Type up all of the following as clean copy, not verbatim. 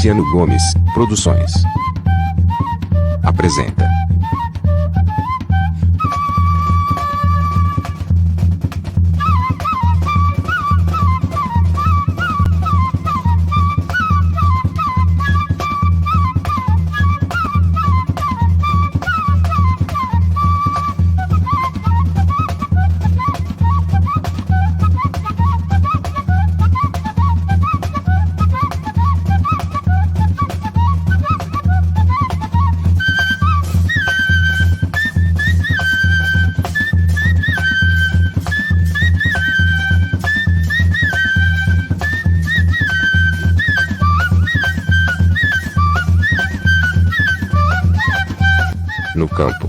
Ciano Gomes Produções apresenta no campo,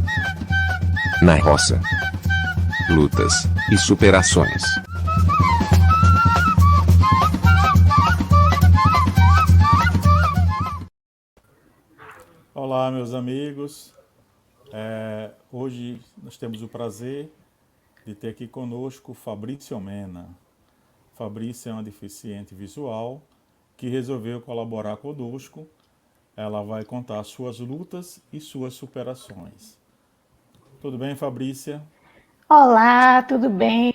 na roça, lutas e superações. Olá, meus amigos. Hoje nós temos o prazer de ter aqui conosco Fabrício Mena. Fabrício é uma deficiente visual que resolveu colaborar conosco. Ela vai contar suas lutas e suas superações. Tudo bem, Fabrícia? Olá, tudo bem?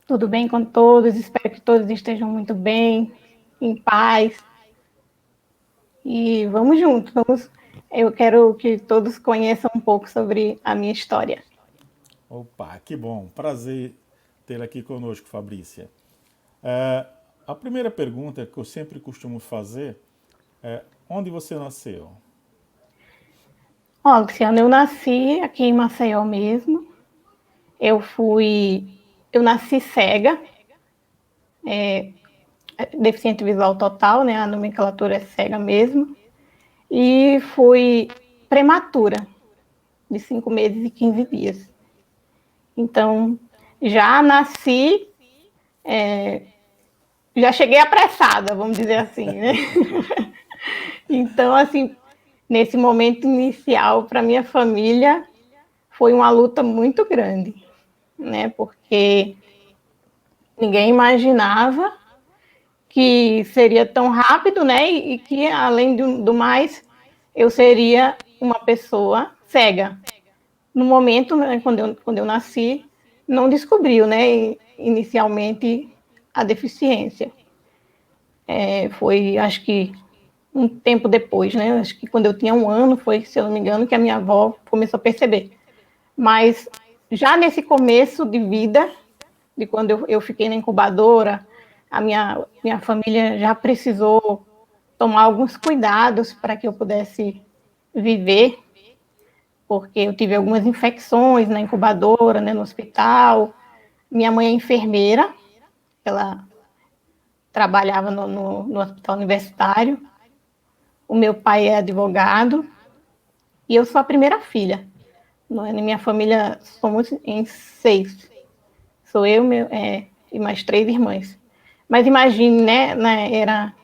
Tudo bem com todos? Espero que todos estejam muito bem, em paz. E vamos juntos, Eu quero que todos conheçam um pouco sobre a minha história. Opa, que bom. Prazer tê-la aqui conosco, Fabrícia. A primeira pergunta que eu sempre costumo fazer é: onde você nasceu? Ó, Luciana, eu nasci aqui em Maceió mesmo. Eu nasci cega, deficiente visual total, né? A nomenclatura é cega mesmo. E fui prematura, de 5 meses e 15 dias. Então, já nasci, já cheguei apressada, vamos dizer assim, né? Então, assim, nesse momento inicial, para minha família, foi uma luta muito grande, né? Porque ninguém imaginava que seria tão rápido, né? E que, além do mais, eu seria uma pessoa cega. No momento, né, quando eu nasci, não descobriu, né? Inicialmente, a deficiência. Foi, acho que, um tempo depois, né? Acho que quando eu tinha 1 ano, foi, se eu não me engano, que a minha avó começou a perceber. Mas já nesse começo de vida, de quando eu fiquei na incubadora, a minha família já precisou tomar alguns cuidados para que eu pudesse viver, porque eu tive algumas infecções na incubadora, né, no hospital. Minha mãe é enfermeira, ela trabalhava no hospital universitário. O meu pai é advogado e eu sou a primeira filha. Na minha família somos em 6. Sou eu e mais 3 irmãs. Mas imagine, né, era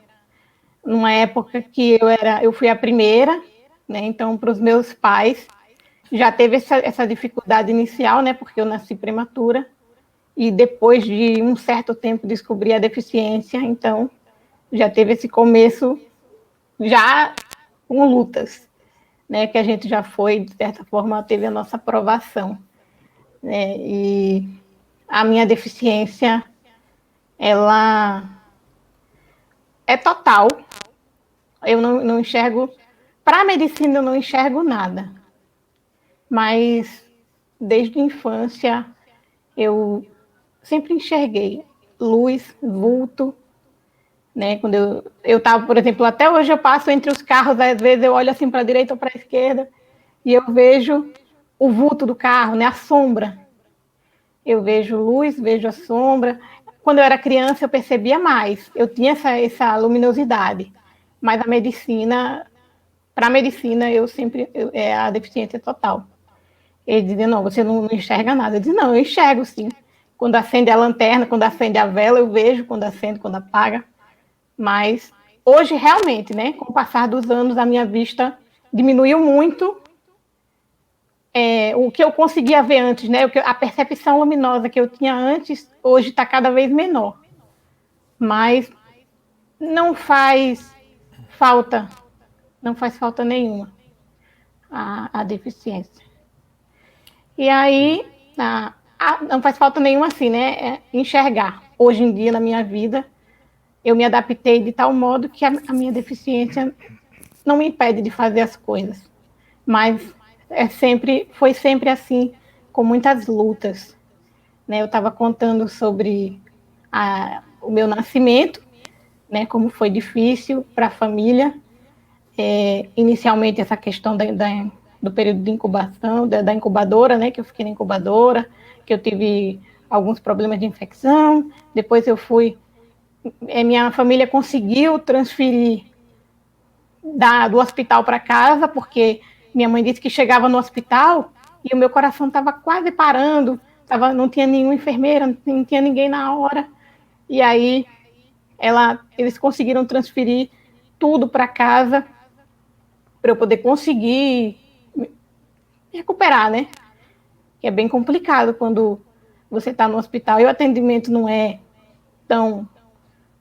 numa época que eu fui a primeira, né? Então, para os meus pais, já teve essa dificuldade inicial, né? Porque eu nasci prematura e depois de um certo tempo descobri a deficiência, então já teve esse começo já com lutas, né? Que a gente já foi, de certa forma, teve a nossa aprovação, né? E a minha deficiência, ela é total. Eu não enxergo, para a medicina eu não enxergo nada, mas desde a infância eu sempre enxerguei luz, vulto, né? Quando eu estava, por exemplo, até hoje eu passo entre os carros, às vezes eu olho assim para a direita ou para a esquerda e eu vejo o vulto do carro, né? A sombra. Eu vejo luz, vejo a sombra. Quando eu era criança eu percebia mais, eu tinha essa luminosidade, mas para a medicina eu sempre, é a deficiência total. Ele dizia, não, você não enxerga nada. Eu disse, não, eu enxergo sim. Quando acende a lanterna, quando acende a vela, eu vejo, quando acende, quando apaga. Mas hoje, realmente, né, com o passar dos anos, a minha vista diminuiu muito. O que eu conseguia ver antes, né, a percepção luminosa que eu tinha antes, hoje está cada vez menor. Mas não faz falta, não faz falta nenhuma a deficiência. E aí, não faz falta nenhuma assim, né? Enxergar. Hoje em dia, na minha vida, eu me adaptei de tal modo que a minha deficiência não me impede de fazer as coisas. Mas foi sempre assim, com muitas lutas. Né? Eu estava contando sobre o meu nascimento, né? Como foi difícil para a família. Inicialmente, essa questão do período de incubação, da incubadora, né? Que eu fiquei na incubadora, que eu tive alguns problemas de infecção. Depois eu fui... minha família conseguiu transferir do hospital para casa, porque minha mãe disse que chegava no hospital e o meu coração estava quase parando, não tinha nenhuma enfermeira, não tinha ninguém na hora. E aí eles conseguiram transferir tudo para casa para eu poder conseguir me recuperar, né? Que é bem complicado quando você está no hospital e o atendimento não é tão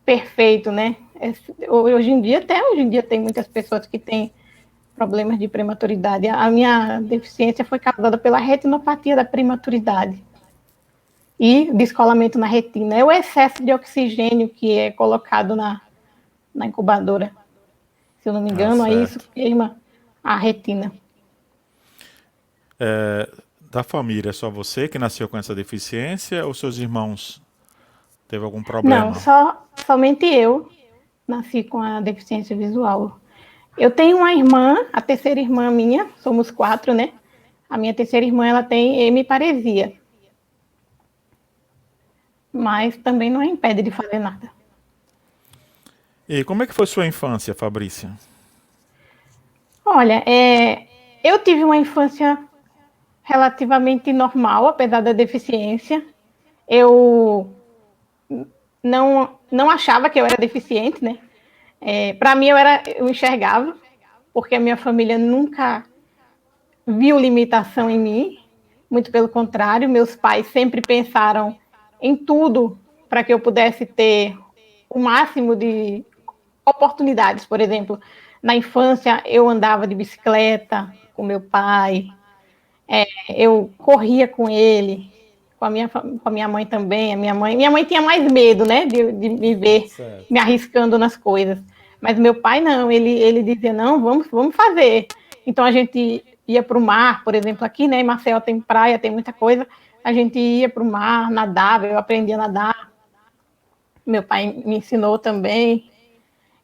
perfeito, né? Hoje em dia tem muitas pessoas que têm problemas de prematuridade. A minha deficiência foi causada pela retinopatia da prematuridade e descolamento na retina. É o excesso de oxigênio que é colocado na incubadora. Se eu não me engano, aí isso queima a retina. Da família, é só você que nasceu com essa deficiência ou seus irmãos teve algum problema? Não, somente eu nasci com a deficiência visual. Eu tenho uma irmã, a terceira irmã minha, somos 4, né? A minha terceira irmã, ela tem hemiparesia. Mas também não impede de fazer nada. E como é que foi sua infância, Fabrícia? Olha, eu tive uma infância relativamente normal, apesar da deficiência. Eu não achava que eu era deficiente, né? Para mim, eu enxergava, porque a minha família nunca viu limitação em mim, muito pelo contrário, meus pais sempre pensaram em tudo para que eu pudesse ter o máximo de oportunidades. Por exemplo, na infância, eu andava de bicicleta com meu pai, eu corria com ele, com a minha mãe também. Minha mãe tinha mais medo, né, de me ver me arriscando nas coisas. Mas meu pai não, ele dizia, não, vamos fazer. Então a gente ia para o mar, por exemplo, aqui, né, em Maceió tem praia, tem muita coisa, a gente ia para o mar, nadava, eu aprendi a nadar. Meu pai me ensinou também.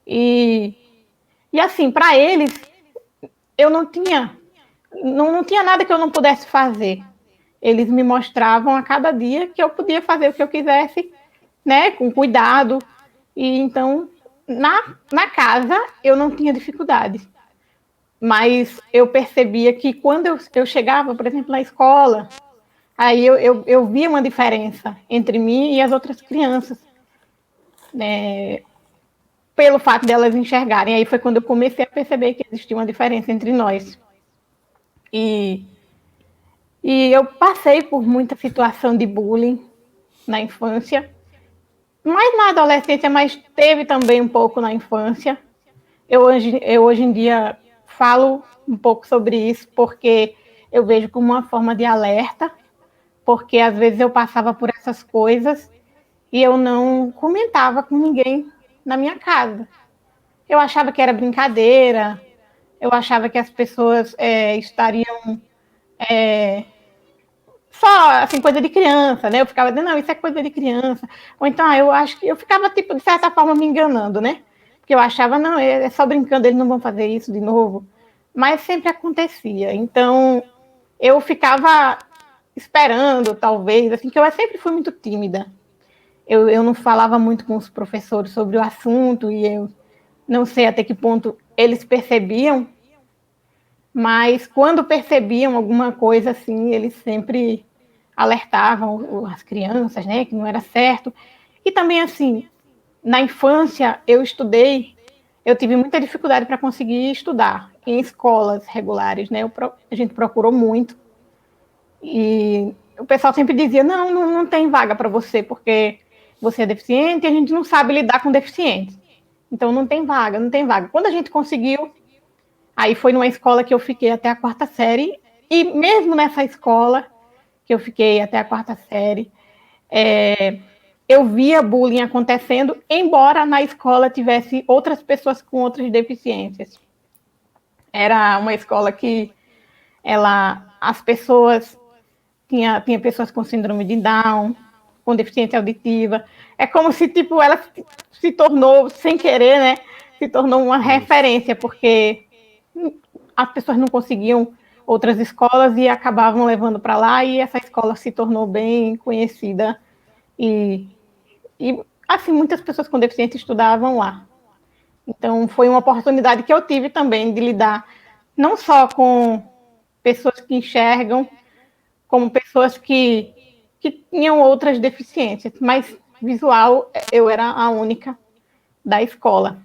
E assim, para eles, eu não tinha nada que eu não pudesse fazer. Eles me mostravam a cada dia que eu podia fazer o que eu quisesse, né, com cuidado. E então, na casa, eu não tinha dificuldade. Mas eu percebia que quando eu chegava, por exemplo, na escola, aí eu via uma diferença entre mim e as outras crianças, né, pelo fato delas enxergarem. Aí foi quando eu comecei a perceber que existia uma diferença entre nós. E eu passei por muita situação de bullying na infância, mas na adolescência, mas teve também um pouco na infância. Eu hoje em dia falo um pouco sobre isso, porque eu vejo como uma forma de alerta, porque às vezes eu passava por essas coisas e eu não comentava com ninguém na minha casa. Eu achava que era brincadeira, eu achava que as pessoas estariam só, assim, coisa de criança, né? Eu ficava dizendo, não, isso é coisa de criança. Ou então, eu acho que eu ficava, tipo, de certa forma, me enganando, né? Porque eu achava, não, é só brincando, eles não vão fazer isso de novo. Mas sempre acontecia. Então, eu ficava esperando, talvez, assim, que eu sempre fui muito tímida. Eu não falava muito com os professores sobre o assunto e eu não sei até que ponto eles percebiam, mas quando percebiam alguma coisa assim, eles sempre alertavam as crianças, né, que não era certo. E também, assim, na infância eu tive muita dificuldade para conseguir estudar em escolas regulares, né, a gente procurou muito, e o pessoal sempre dizia, não tem vaga para você, porque você é deficiente e a gente não sabe lidar com deficientes. Então não tem vaga, não tem vaga. Quando a gente conseguiu, aí foi numa escola que eu fiquei até a 4ª série, e mesmo nessa escola que eu fiquei até a 4ª série, eu via bullying acontecendo, embora na escola tivesse outras pessoas com outras deficiências. Era uma escola que as pessoas tinha pessoas com síndrome de Down, com deficiência auditiva. É como se tipo ela se tornou, sem querer, né, se tornou uma referência, porque as pessoas não conseguiam outras escolas e acabavam levando para lá, e essa escola se tornou bem conhecida e assim, muitas pessoas com deficiência estudavam lá. Então, foi uma oportunidade que eu tive também de lidar não só com pessoas que enxergam, como pessoas que tinham outras deficiências, mas visual eu era a única da escola.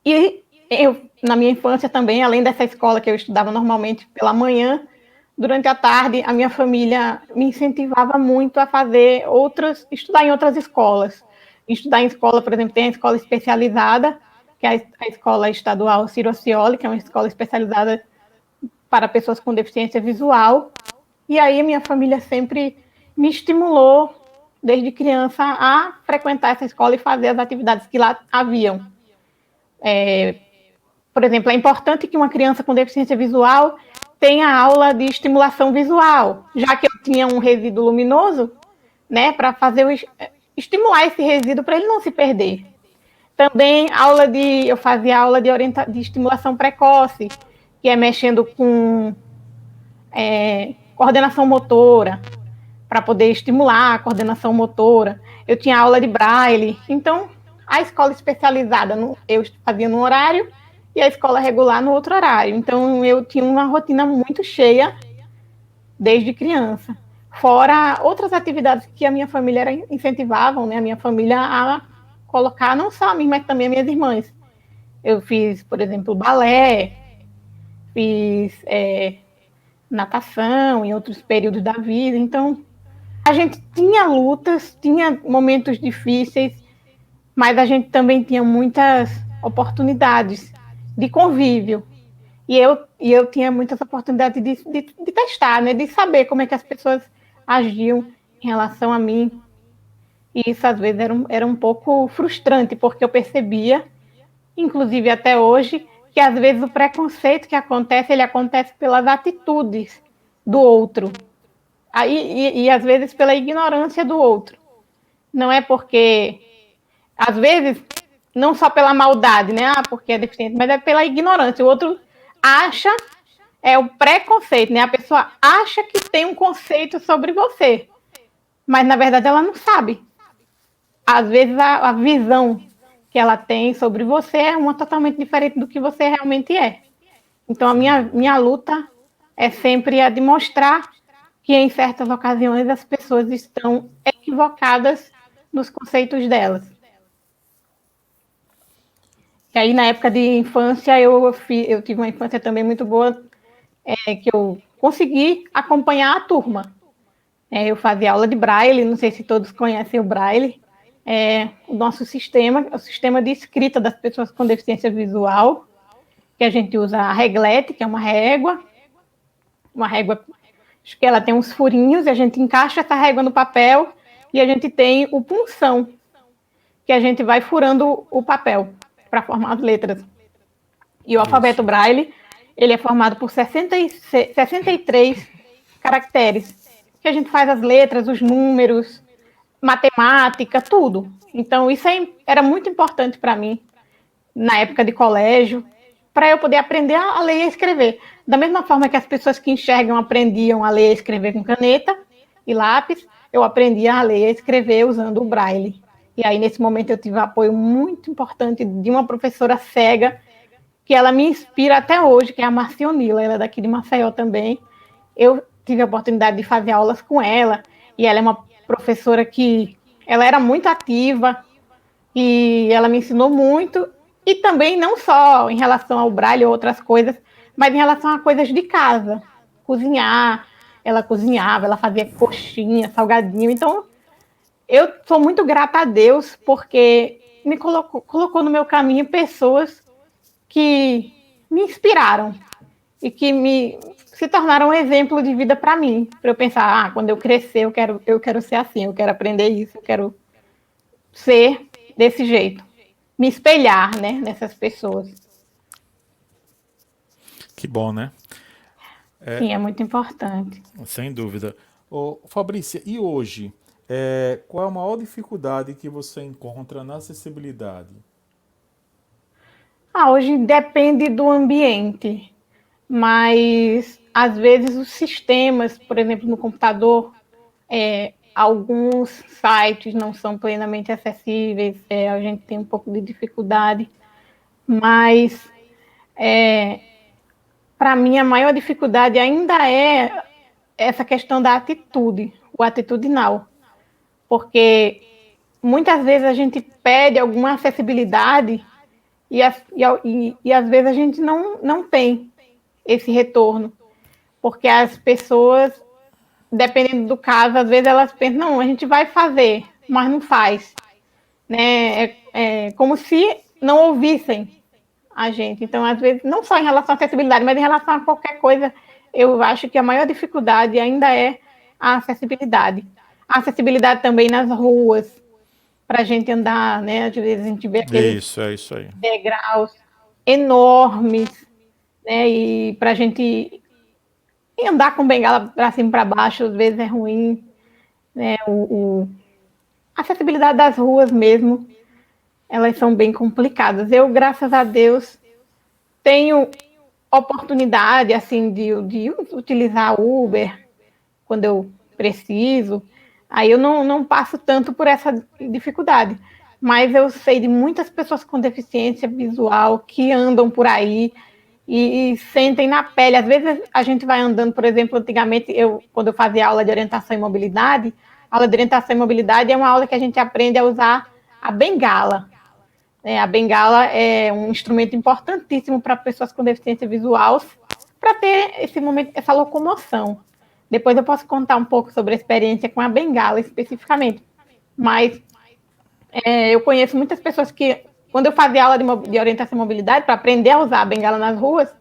E eu, na minha infância também, além dessa escola que eu estudava normalmente pela manhã, durante a tarde, a minha família me incentivava muito a estudar em outras escolas. Estudar em escola, por exemplo, tem a escola especializada, que é a escola estadual Ciro Cioli, que é uma escola especializada para pessoas com deficiência visual. E aí minha família sempre me estimulou, desde criança, a frequentar essa escola e fazer as atividades que lá haviam. Por exemplo, é importante que uma criança com deficiência visual tenha aula de estimulação visual, já que eu tinha um resíduo luminoso, né, para estimular esse resíduo para ele não se perder. Também eu fazia aula de estimulação precoce, que é mexendo com coordenação motora, para poder estimular a coordenação motora. Eu tinha aula de braille. Então, a escola especializada eu fazia num horário e a escola regular no outro horário. Então, eu tinha uma rotina muito cheia desde criança. Fora outras atividades que a minha família incentivavam, né? A minha família a colocar, não só a mim, mas também as minhas irmãs. Eu fiz, por exemplo, balé, fiz natação em outros períodos da vida. Então, a gente tinha lutas, tinha momentos difíceis, mas a gente também tinha muitas oportunidades de convívio. E eu tinha muitas oportunidades de testar, né? De saber como é que as pessoas agiam em relação a mim. E isso, às vezes, era um pouco frustrante, porque eu percebia, inclusive até hoje, que, às vezes, o preconceito que acontece, ele acontece pelas atitudes do outro. E às vezes, pela ignorância do outro. Não é porque, às vezes, não só pela maldade, né? Porque é deficiente, mas é pela ignorância. O outro acha, o preconceito, né? A pessoa acha que tem um conceito sobre você, mas, na verdade, ela não sabe. Às vezes, a visão que ela tem sobre você é uma totalmente diferente do que você realmente é. Então, a minha luta é sempre a de mostrar que, em certas ocasiões, as pessoas estão equivocadas nos conceitos delas. E aí, na época de infância, eu tive uma infância também muito boa, que eu consegui acompanhar a turma. Eu fazia aula de braille, não sei se todos conhecem o braille. O nosso sistema, o sistema de escrita das pessoas com deficiência visual, que a gente usa a reglete, que é uma régua, acho que ela tem uns furinhos, e a gente encaixa essa régua no papel, e a gente tem o punção, que a gente vai furando o papel para formar as letras. E o alfabeto Braille, ele é formado por 63 caracteres, que a gente faz as letras, os números, matemática, tudo. Então, isso era muito importante para mim, na época de colégio, para eu poder aprender a ler e a escrever. Da mesma forma que as pessoas que enxergam aprendiam a ler e a escrever com caneta e lápis, eu aprendia a ler e a escrever usando o Braille. E aí, nesse momento, eu tive um apoio muito importante de uma professora cega, que ela me inspira até hoje, que é a Marcionila, ela é daqui de Maceió também. Eu tive a oportunidade de fazer aulas com ela, e ela é uma professora que ela era muito ativa, e ela me ensinou muito, e também não só em relação ao Braille ou outras coisas, mas em relação a coisas de casa, cozinhar. Ela cozinhava, ela fazia coxinha, salgadinho. Então, eu sou muito grata a Deus, porque me colocou no meu caminho pessoas que me inspiraram e que se tornaram um exemplo de vida para mim, para eu pensar, quando eu crescer, eu quero ser assim, eu quero aprender isso, eu quero ser desse jeito, me espelhar, né, nessas pessoas. Que bom, né? Sim, é muito importante. Sem dúvida. Ô, Fabrícia, e hoje, qual é a maior dificuldade que você encontra na acessibilidade? Hoje depende do ambiente, mas às vezes os sistemas, por exemplo, no computador, alguns sites não são plenamente acessíveis, a gente tem um pouco de dificuldade, mas para mim a maior dificuldade ainda é essa questão da atitude, o atitudinal, porque muitas vezes a gente pede alguma acessibilidade e às vezes a gente não tem esse retorno, porque as pessoas, dependendo do caso, às vezes elas pensam, não, a gente vai fazer, mas não faz, né? É como se não ouvissem a gente. Então, às vezes, não só em relação à acessibilidade, mas em relação a qualquer coisa, eu acho que a maior dificuldade ainda é a acessibilidade. A acessibilidade também nas ruas, para a gente andar, né? Às vezes a gente vê aqueles Isso, é isso aí. degraus enormes, né? E para a gente andar com bengala para cima e para baixo, às vezes é ruim, né? A acessibilidade das ruas mesmo, elas são bem complicadas. Eu, graças a Deus, tenho oportunidade, assim, de utilizar Uber quando eu preciso. Aí eu não passo tanto por essa dificuldade. Mas eu sei de muitas pessoas com deficiência visual que andam por aí e sentem na pele. Às vezes a gente vai andando, por exemplo, antigamente, quando eu fazia aula de orientação e mobilidade, a aula de orientação e mobilidade é uma aula que a gente aprende a usar a bengala. A bengala é um instrumento importantíssimo para pessoas com deficiência visual para ter esse momento, essa locomoção. Depois eu posso contar um pouco sobre a experiência com a bengala especificamente. Mas eu conheço muitas pessoas que, quando eu fazia aula de orientação e mobilidade, para aprender a usar a bengala nas ruas,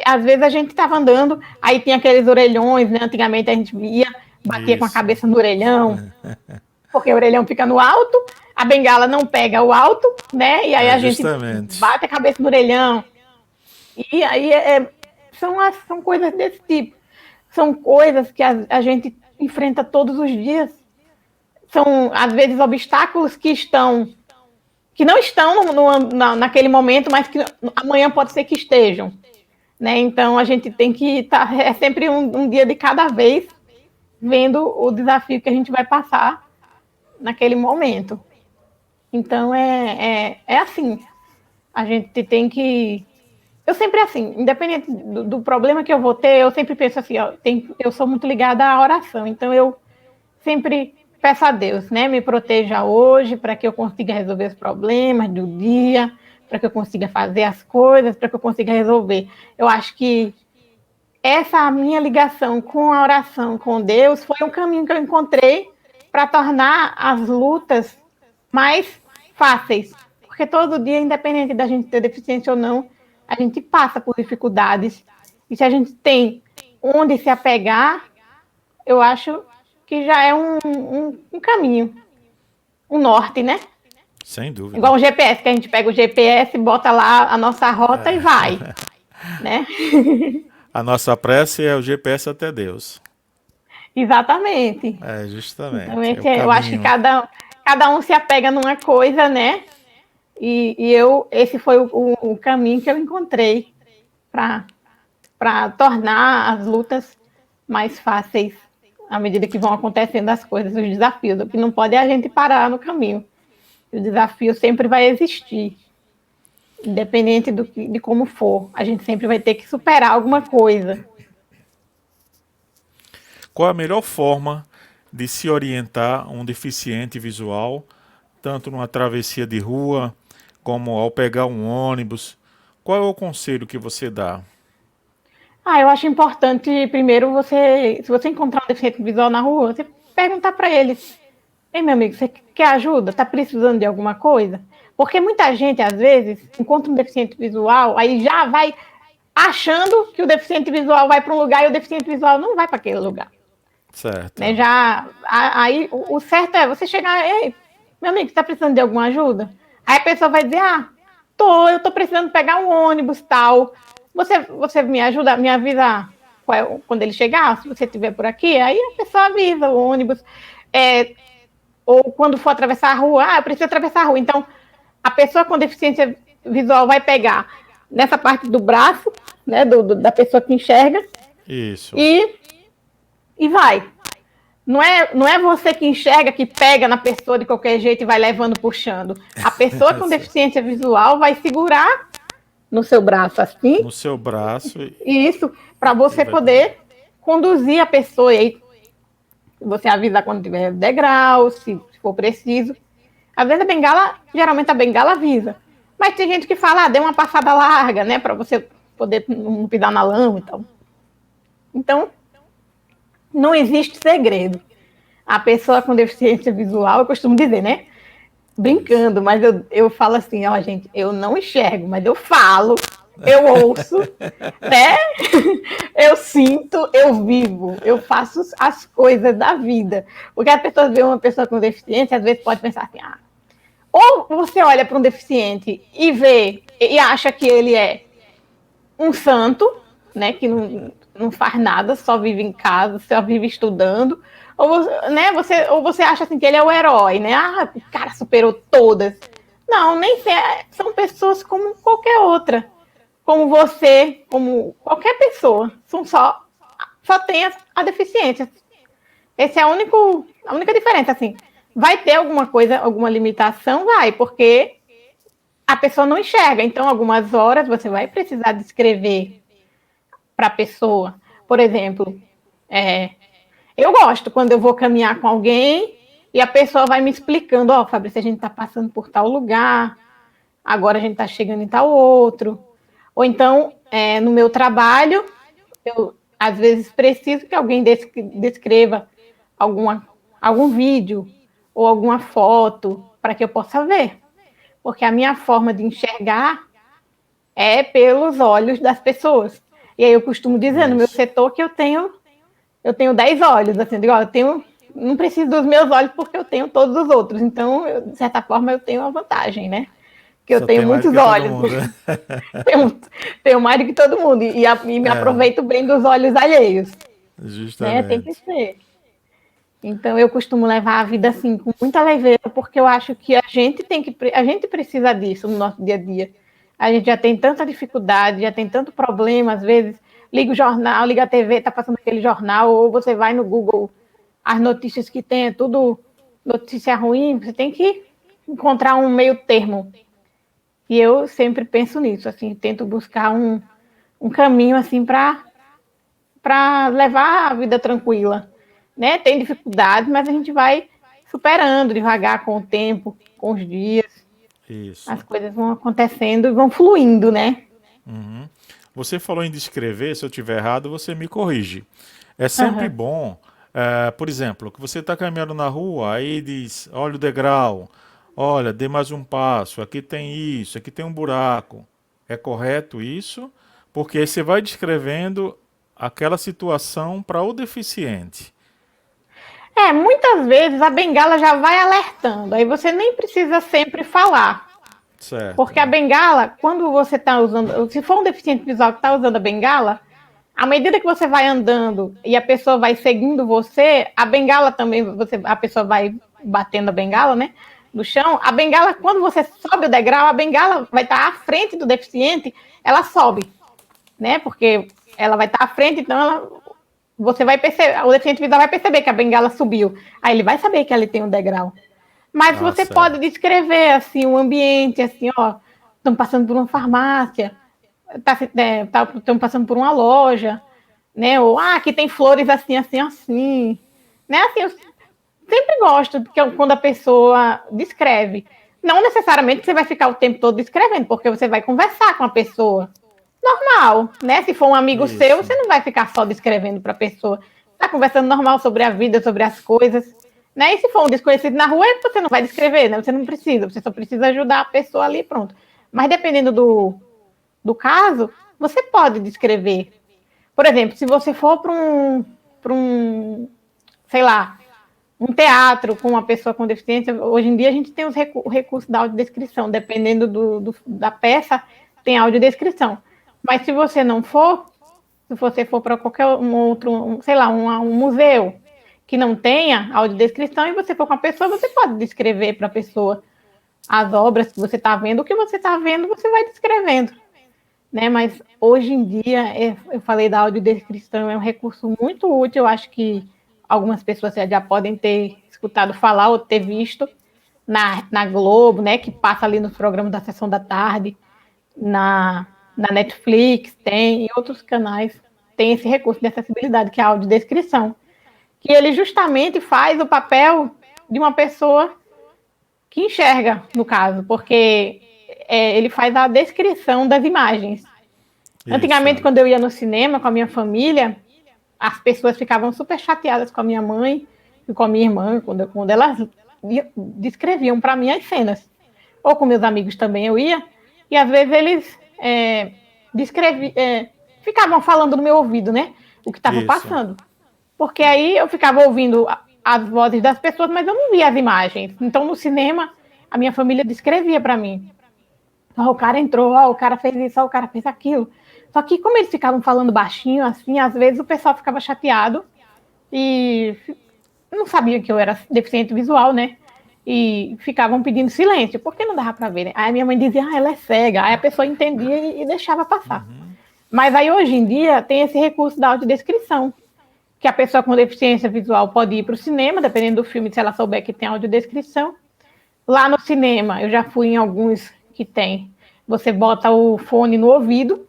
às vezes a gente estava andando, aí tinha aqueles orelhões, né? Antigamente a gente batia com a cabeça no orelhão, porque o orelhão fica no alto, a bengala não pega o alto, né? E aí a gente bate a cabeça no orelhão. E aí são coisas desse tipo. São coisas que a gente enfrenta todos os dias. São, às vezes, obstáculos que não estão naquele momento, mas que amanhã pode ser que estejam. Né? Então, a gente tem que estar sempre um dia de cada vez, vendo o desafio que a gente vai passar naquele momento. Então, é assim, a gente tem que... Eu sempre, assim, independente do problema que eu vou ter, eu sempre penso assim, eu sou muito ligada à oração, então eu sempre peço a Deus, né, me proteja hoje, para que eu consiga resolver os problemas do dia, para que eu consiga fazer as coisas, para que eu consiga resolver. Eu acho que essa minha ligação com a oração, com Deus, foi um caminho que eu encontrei para tornar as lutas mais fáceis. Porque todo dia, independente da gente ter deficiência ou não, a gente passa por dificuldades. E se a gente tem onde se apegar, eu acho que já é um caminho, um norte, né? Sem dúvida. Igual o GPS, que a gente pega o GPS, bota lá a nossa rota e vai, né? A nossa prece é o GPS até Deus. Exatamente. Justamente. Eu acho que cada um se apega numa coisa, né? E esse foi o caminho que eu encontrei para tornar as lutas mais fáceis à medida que vão acontecendo as coisas, os desafios. O que não pode é a gente parar no caminho. O desafio sempre vai existir, independente de como for. A gente sempre vai ter que superar alguma coisa. Qual a melhor forma de se orientar um deficiente visual, tanto numa travessia de rua, como ao pegar um ônibus? Qual é o conselho que você dá? Eu acho importante, primeiro, se você encontrar um deficiente visual na rua, você perguntar para eles Ei, meu amigo, você quer ajuda? Está precisando de alguma coisa? Porque muita gente, às vezes, encontra um deficiente visual, aí já vai achando que o deficiente visual vai para um lugar e o deficiente visual não vai para aquele lugar. Certo. Né? Aí o certo é você chegar, ei, meu amigo, você está precisando de alguma ajuda? Aí a pessoa vai dizer, eu tô precisando pegar um ônibus, tal. Você me ajuda, me avisa quando ele chegar, se você estiver por aqui, aí a pessoa avisa o ônibus. Ou quando for atravessar a rua, eu preciso atravessar a rua. Então, a pessoa com deficiência visual vai pegar nessa parte do braço, né, da pessoa que enxerga. Isso. E vai. Não é você que enxerga, que pega na pessoa de qualquer jeito e vai levando, puxando. A pessoa com deficiência visual vai segurar no seu braço assim. No seu braço. Isso, para você poder conduzir a pessoa. E aí você avisa quando tiver degrau, se for preciso. Às vezes geralmente a bengala avisa. Mas tem gente que fala, dê uma passada larga, né? Para você poder não pisar na lama e tal. Então, não existe segredo. A pessoa com deficiência visual, eu costumo dizer, né? Brincando, mas eu falo assim, gente, eu não enxergo, mas eu falo, eu ouço, né? Eu sinto, eu vivo, eu faço as coisas da vida. Porque as pessoas veem uma pessoa com deficiência, às vezes pode pensar assim, ou você olha para um deficiente e vê, e acha que ele é um santo, né? Que não faz nada, só vive em casa, só vive estudando, ou você acha assim que ele é o herói, né? O cara superou todas. Não, nem são pessoas como qualquer outra, como você, como qualquer pessoa, só tem a deficiência. Essa é a única diferença, assim. Vai ter alguma coisa, alguma limitação? Vai, porque a pessoa não enxerga. Então, algumas horas você vai precisar descrever para a pessoa. Por exemplo, eu gosto quando eu vou caminhar com alguém e a pessoa vai me explicando, Fabrício, a gente está passando por tal lugar, agora a gente está chegando em tal outro. Ou então, no meu trabalho, eu às vezes preciso que alguém descreva algum vídeo ou alguma foto para que eu possa ver. Porque a minha forma de enxergar é pelos olhos das pessoas. E aí eu costumo dizer no meu setor que eu tenho 10 olhos, assim, não preciso dos meus olhos porque eu tenho todos os outros. Então, de certa forma, eu tenho uma vantagem, né? Porque eu tenho muitos olhos. Tenho mais do que todo mundo. E me aproveito bem dos olhos alheios. Justamente. Né? Tem que ser. Então, eu costumo levar a vida assim, com muita leveza, porque eu acho que a gente precisa disso no nosso dia a dia. A gente já tem tanta dificuldade, já tem tanto problema, às vezes, liga o jornal, liga a TV, tá passando aquele jornal, ou você vai no Google, as notícias que tem, é tudo notícia ruim, você tem que encontrar um meio termo. E eu sempre penso nisso, assim, tento buscar um caminho, assim, para levar a vida tranquila. Né? Tem dificuldade, mas a gente vai superando devagar com o tempo, com os dias. Isso. As coisas vão acontecendo e vão fluindo, né? Uhum. Você falou em descrever, se eu estiver errado, você me corrige. É sempre bom, por exemplo, que você está caminhando na rua, aí diz, olha o degrau, olha, dê mais um passo, aqui tem isso, aqui tem um buraco. É correto isso? Porque aí você vai descrevendo aquela situação para o deficiente. Muitas vezes a bengala já vai alertando, aí você nem precisa sempre falar. Certo. Porque a bengala, quando você está usando, se for um deficiente visual que está usando a bengala, à medida que você vai andando e a pessoa vai seguindo você, a bengala também, a pessoa vai batendo a bengala, né, no chão, a bengala, quando você sobe o degrau, a bengala vai estar à frente do deficiente, ela sobe, né, porque ela vai estar à frente, então você vai perceber, o deficiente visual vai perceber que a bengala subiu. Aí ele vai saber que ali tem um degrau. Mas você pode descrever, assim, o ambiente, assim, estamos passando por uma farmácia, estamos passando por uma loja, né? Ou, aqui tem flores assim, assim, assim. Né? Assim, eu sempre gosto que quando a pessoa descreve. Não necessariamente você vai ficar o tempo todo descrevendo, porque você vai conversar com a pessoa. Normal, né? Se for um amigo seu, você não vai ficar só descrevendo para a pessoa. Está conversando normal sobre a vida, sobre as coisas, Né? E se for um desconhecido na rua, você não vai descrever, né? Você não precisa, você só precisa ajudar a pessoa ali, pronto. Mas dependendo do caso, você pode descrever. Por exemplo, se você for para um, sei lá, um teatro com uma pessoa com deficiência, hoje em dia a gente tem o recurso da audiodescrição, dependendo da peça, tem audiodescrição. Mas se você não for, se você for para qualquer sei lá, um museu que não tenha audiodescrição e você for com a pessoa, você pode descrever para a pessoa as obras que você está vendo, o que você está vendo, você vai descrevendo. Né? Mas hoje em dia, eu falei da audiodescrição, é um recurso muito útil, eu acho que algumas pessoas já podem ter escutado falar ou ter visto na Globo, né, que passa ali nos programas da Sessão da Tarde, na Netflix, tem, em outros canais, tem esse recurso de acessibilidade, que é a audiodescrição, que ele justamente faz o papel de uma pessoa que enxerga, no caso, porque ele faz a descrição das imagens. Isso. Antigamente, quando eu ia no cinema com a minha família, as pessoas ficavam super chateadas com a minha mãe e com a minha irmã, quando elas descreviam para mim as cenas. Ou com meus amigos também eu ia, e às vezes eles ficavam falando no meu ouvido, né? O que estava passando. Porque aí eu ficava ouvindo as vozes das pessoas, mas eu não via as imagens. Então, no cinema, a minha família descrevia para mim. O cara entrou, o cara fez isso, o cara fez aquilo. Só que como eles ficavam falando baixinho, assim, às vezes o pessoal ficava chateado e não sabia que eu era deficiente visual, né? E ficavam pedindo silêncio, porque não dava para ver, né? Aí a minha mãe dizia, ela é cega. Aí a pessoa entendia e deixava passar. Uhum. Mas aí hoje em dia tem esse recurso da audiodescrição, que a pessoa com deficiência visual pode ir para o cinema, dependendo do filme, se ela souber que tem audiodescrição. Lá no cinema, eu já fui em alguns que tem. Você bota o fone no ouvido,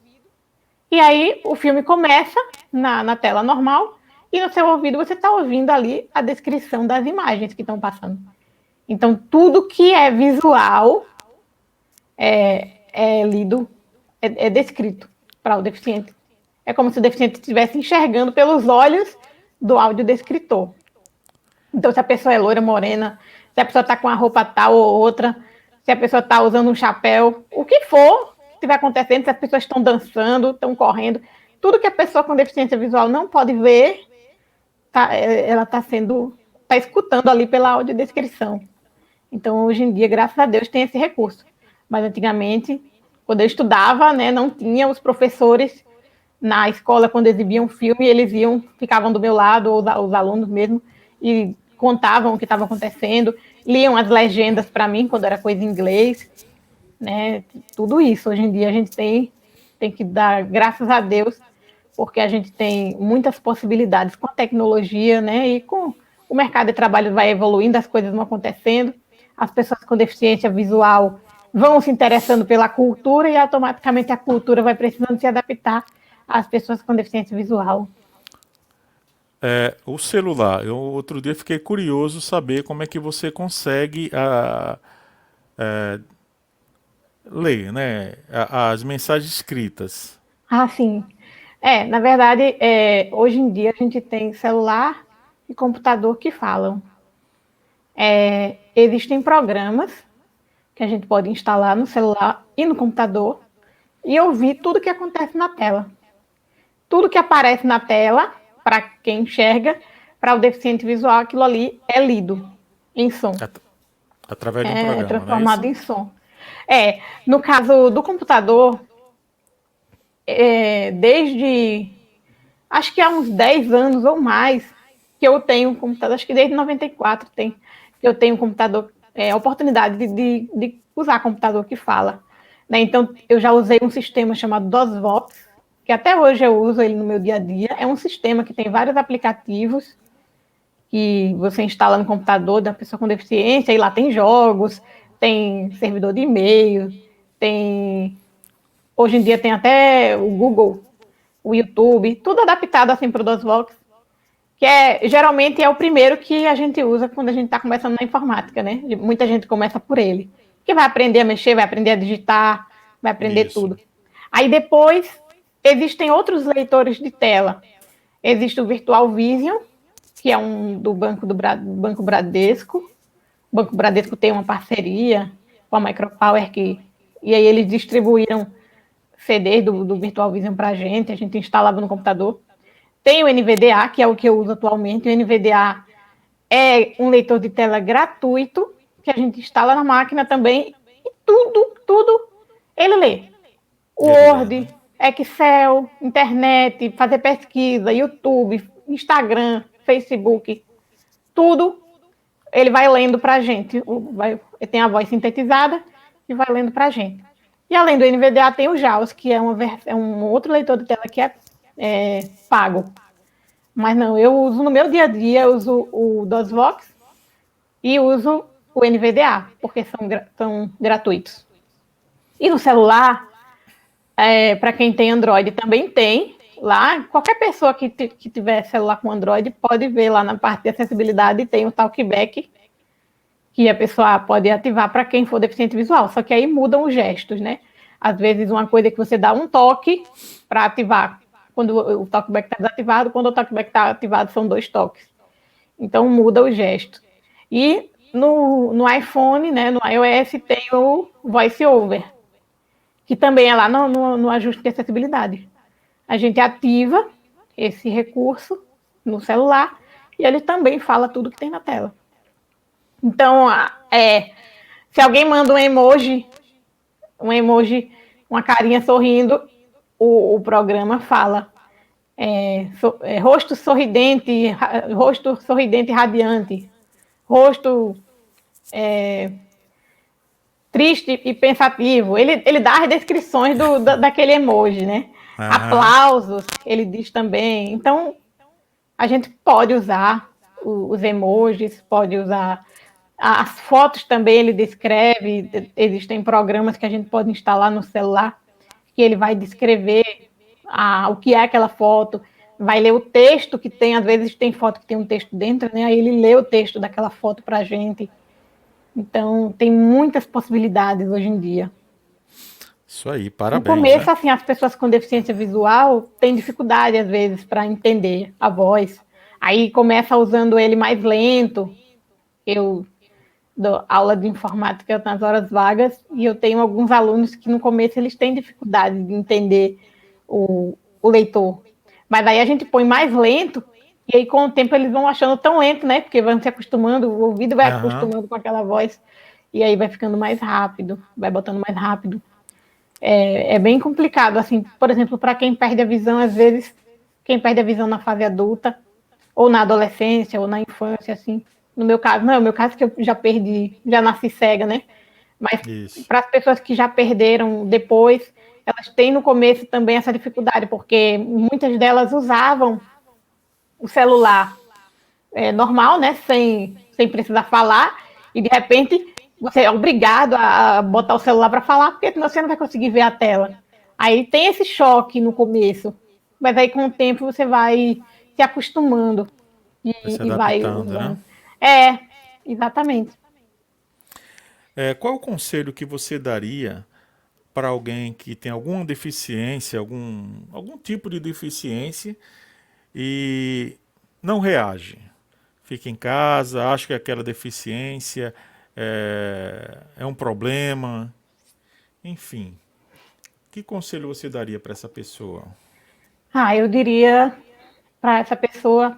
e aí o filme começa na tela normal, e no seu ouvido você está ouvindo ali a descrição das imagens que estão passando. Então, tudo que é visual é lido, é descrito para o deficiente. É como se o deficiente estivesse enxergando pelos olhos do audiodescritor. Então, se a pessoa é loira, morena, se a pessoa está com a roupa tal ou outra, se a pessoa está usando um chapéu, o que for que estiver acontecendo, se as pessoas estão dançando, estão correndo, tudo que a pessoa com deficiência visual não pode ver, ela está escutando ali pela audiodescrição. Então, hoje em dia, graças a Deus, tem esse recurso. Mas antigamente, quando eu estudava, né, não tinha os professores na escola, quando exibiam filme, eles ficavam do meu lado, ou os alunos mesmo, e contavam o que estava acontecendo, liam as legendas para mim, quando era coisa em inglês, né, tudo isso. Hoje em dia a gente tem que dar graças a Deus, porque a gente tem muitas possibilidades com a tecnologia, né, e com o mercado de trabalho vai evoluindo, as coisas vão acontecendo, as pessoas com deficiência visual vão se interessando pela cultura e automaticamente a cultura vai precisando se adaptar às pessoas com deficiência visual. O celular, eu outro dia fiquei curioso saber como é que você consegue ler, né, as mensagens escritas. Sim. Na verdade, hoje em dia a gente tem celular e computador que falam. Existem programas que a gente pode instalar no celular e no computador e ouvir tudo que acontece na tela. Tudo que aparece na tela, para quem enxerga, para o deficiente visual, aquilo ali é lido em som. Através de um programa, é transformado não é em som. No caso do computador, desde, acho que há uns 10 anos ou mais, que eu tenho um computador, acho que desde 94 que eu tenho um computador, a oportunidade de usar computador que fala. Né? Então, eu já usei um sistema chamado DOSVox, que até hoje eu uso ele no meu dia a dia. É um sistema que tem vários aplicativos que você instala no computador da pessoa com deficiência, e lá tem jogos, tem servidor de e-mail, hoje em dia tem até o Google, o YouTube, tudo adaptado assim para o DOSVox, que geralmente é o primeiro que a gente usa quando a gente está começando na informática, né? Muita gente começa por ele, que vai aprender a mexer, vai aprender a digitar, vai aprender tudo. Aí depois existem outros leitores de tela. Existe o Virtual Vision, que é um do Banco Bradesco. O Banco Bradesco tem uma parceria com a Micropower, e aí eles distribuíram CDs do Virtual Vision para a gente instalava no computador. Tem o NVDA, que é o que eu uso atualmente. O NVDA é um leitor de tela gratuito, que a gente instala na máquina também, e tudo ele lê. Word, Excel, internet, fazer pesquisa, YouTube, Instagram, Facebook, tudo ele vai lendo para a gente. Ele tem a voz sintetizada e vai lendo para a gente. E além do NVDA tem o JAWS, que é um outro leitor de tela que é pago. Mas não, eu uso no meu dia a dia, eu uso o DOSVox e uso o NVDA, porque são gratuitos. E no celular, para quem tem Android, também tem. Lá, qualquer pessoa que tiver celular com Android pode ver lá na parte de acessibilidade, tem o Talkback, que a pessoa pode ativar para quem for deficiente visual. Só que aí mudam os gestos, né? Às vezes uma coisa é que você dá um toque para ativar, quando o Talkback está desativado, quando o Talkback está ativado são 2 toques. Então muda o gesto. E no iPhone, né, no iOS, tem o Voice Over, que também é lá no ajuste de acessibilidade. A gente ativa esse recurso no celular e ele também fala tudo que tem na tela. Então, se alguém manda um emoji, uma carinha sorrindo, o programa fala rosto sorridente radiante, rosto triste e pensativo. Ele dá as descrições daquele emoji, né? Uhum. Aplausos, ele diz também. Então, a gente pode usar os emojis, pode usar as fotos também, ele descreve. Existem programas que a gente pode instalar no celular, que ele vai descrever o que é aquela foto, vai ler o texto que tem, às vezes tem foto que tem um texto dentro, né? Aí ele lê o texto daquela foto para a gente. Então, tem muitas possibilidades hoje em dia. Isso aí, parabéns. No começo, assim, as pessoas com deficiência visual têm dificuldade, às vezes, para entender a voz. Aí começa usando ele mais lento. Eu dou aula de informática nas horas vagas e eu tenho alguns alunos que no começo eles têm dificuldade de entender o leitor. Mas aí a gente põe mais lento e aí com o tempo eles vão achando tão lento, né? Porque vão se acostumando, o ouvido vai acostumando com aquela voz e aí vai ficando mais rápido, vai botando mais rápido. É bem complicado, assim, por exemplo, para quem perde a visão, às vezes, quem perde a visão na fase adulta, ou na adolescência, ou na infância, assim. No meu caso, não, no meu caso que eu já perdi, já nasci cega, né? Mas para as pessoas que já perderam depois, elas têm no começo também essa dificuldade, porque muitas delas usavam o celular normal, né? Sem precisar falar, e de repente você é obrigado a botar o celular para falar, porque senão você não vai conseguir ver a tela. Aí tem esse choque no começo, mas aí com o tempo você vai se acostumando e vai usando. Né? Exatamente. Qual o conselho que você daria para alguém que tem alguma deficiência, algum tipo de deficiência e não reage? Fica em casa, acha que aquela deficiência é um problema, enfim. Que conselho você daria para essa pessoa? Eu diria para essa pessoa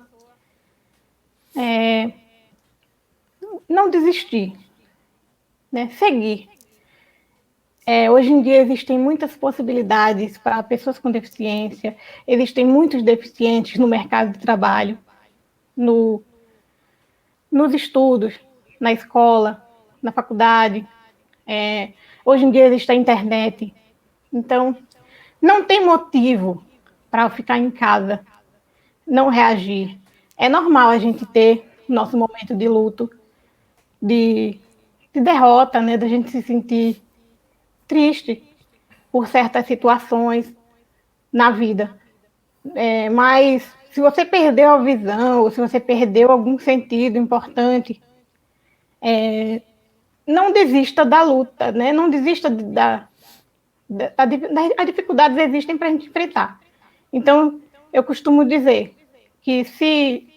não desistir, né? Seguir. Hoje em dia existem muitas possibilidades para pessoas com deficiência, existem muitos deficientes no mercado de trabalho, nos estudos, na escola, na faculdade. Hoje em dia existe a internet. Então, não tem motivo para ficar em casa, não reagir. É normal a gente ter nosso momento de luto, de derrota, né? Da gente se sentir triste por certas situações na vida. Mas se você perdeu a visão, ou se você perdeu algum sentido importante, não desista da luta, né? Não desista as dificuldades existem para a gente enfrentar. Então, eu costumo dizer que se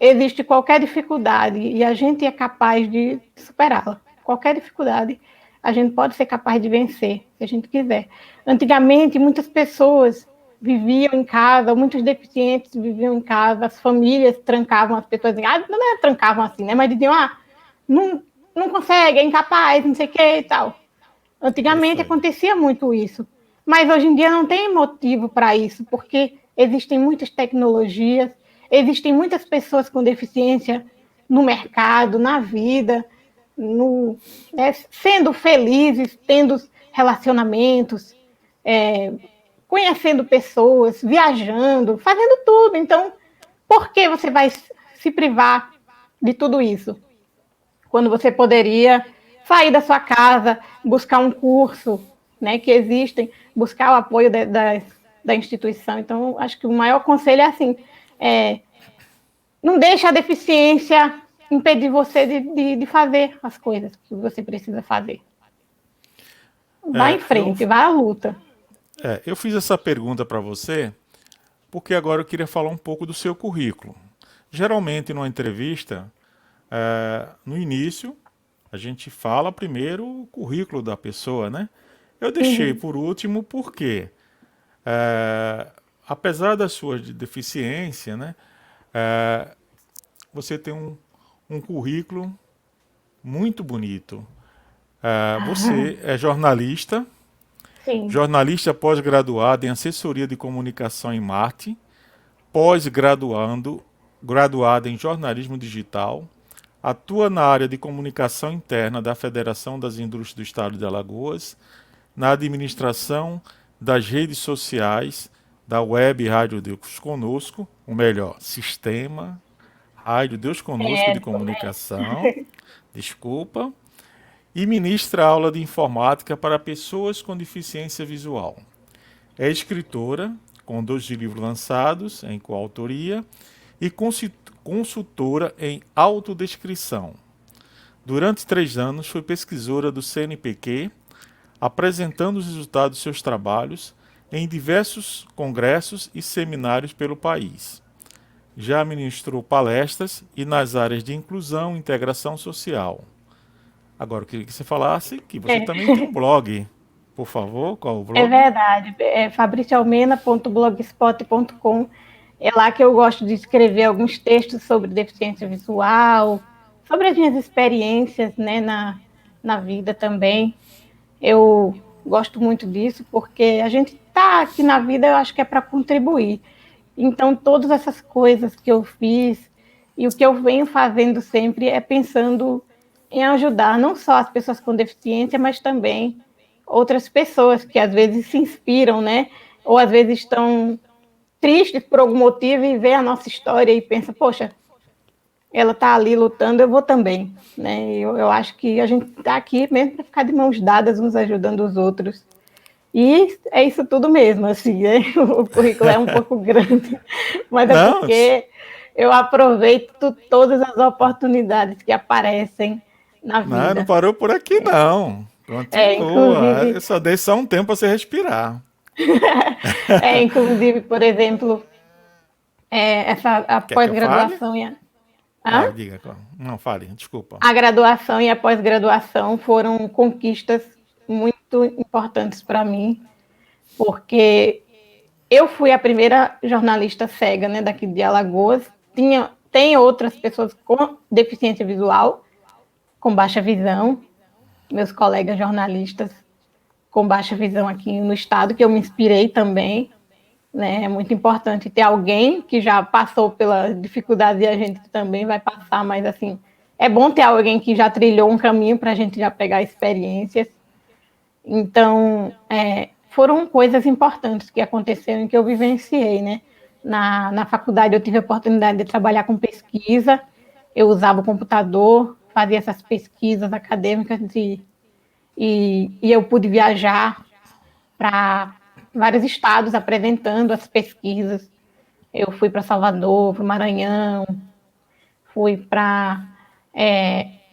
existe qualquer dificuldade e a gente é capaz de superá-la. Qualquer dificuldade, a gente pode ser capaz de vencer, se a gente quiser. Antigamente, muitas pessoas viviam em casa, muitos deficientes viviam em casa, as famílias trancavam as pessoas, não é trancavam assim, né? Mas diziam, não consegue, é incapaz, não sei o que e tal. Antigamente Perfeito. acontecia muito isso, mas hoje em dia não tem motivo para isso, porque existem muitas tecnologias, existem muitas pessoas com deficiência no mercado, na vida, sendo felizes, tendo relacionamentos, conhecendo pessoas, viajando, fazendo tudo. Então, por que você vai se privar de tudo isso? Quando você poderia sair da sua casa, buscar um curso, né, que existem, buscar o apoio da instituição. Então, acho que o maior conselho é assim, não deixe a deficiência impedir você de fazer as coisas que você precisa fazer. Vá em frente, vá à luta. Eu fiz essa pergunta para você porque agora eu queria falar um pouco do seu currículo. Geralmente, numa entrevista, no início, a gente fala primeiro o currículo da pessoa, né? Eu deixei por último porque, apesar da sua deficiência, né, você tem um currículo muito bonito. Você é jornalista, Sim. jornalista pós-graduado em assessoria de comunicação em marketing, graduado em jornalismo digital, atua na área de comunicação interna da Federação das Indústrias do Estado de Alagoas, na administração das redes sociais da Web Rádio Deus Conosco, o melhor, Sistema Rádio Deus Conosco de Comunicação, desculpa, e ministra aula de informática para pessoas com deficiência visual. É escritora, com 2 livros lançados em coautoria, e consultora em autodescrição. Durante 3 anos foi pesquisadora do CNPq, apresentando os resultados de seus trabalhos em diversos congressos e seminários pelo país. Já ministrou palestras e nas áreas de inclusão e integração social. Agora, eu queria que você falasse que você também tem um blog. Por favor, qual o blog? É verdade, é fabricialmena.blogspot.com. É lá que eu gosto de escrever alguns textos sobre deficiência visual, sobre as minhas experiências, né, na vida também. Eu gosto muito disso, porque a gente está aqui na vida, eu acho que é para contribuir. Então, todas essas coisas que eu fiz e o que eu venho fazendo sempre é pensando em ajudar não só as pessoas com deficiência, mas também outras pessoas que às vezes se inspiram, né? Ou às vezes estão tristes por algum motivo e vê a nossa história e pensa, poxa, ela está ali lutando, eu vou também, né? Eu acho que a gente está aqui mesmo para ficar de mãos dadas, uns ajudando os outros. E é isso tudo mesmo, assim, né? O currículo é um pouco grande, mas é porque eu aproveito todas as oportunidades que aparecem na vida. Não parou por aqui, não. Continua. Eu só dei só um tempo para você respirar. Inclusive, por exemplo, a pós-graduação e diga. Não, fale, desculpa. A graduação e a pós-graduação foram conquistas muito importantes para mim, porque eu fui a primeira jornalista cega, né, daqui de Alagoas. Tem outras pessoas com deficiência visual, com baixa visão, meus colegas jornalistas com baixa visão aqui no estado, que eu me inspirei também, né? É muito importante ter alguém que já passou pela dificuldade e a gente também vai passar, mas assim, é bom ter alguém que já trilhou um caminho para a gente já pegar experiências. Então, foram coisas importantes que aconteceram, que eu vivenciei, né? Na faculdade eu tive a oportunidade de trabalhar com pesquisa, eu usava o computador, fazia essas pesquisas acadêmicas e eu pude viajar para vários estados apresentando as pesquisas. Eu fui para Salvador, para o Maranhão, fui para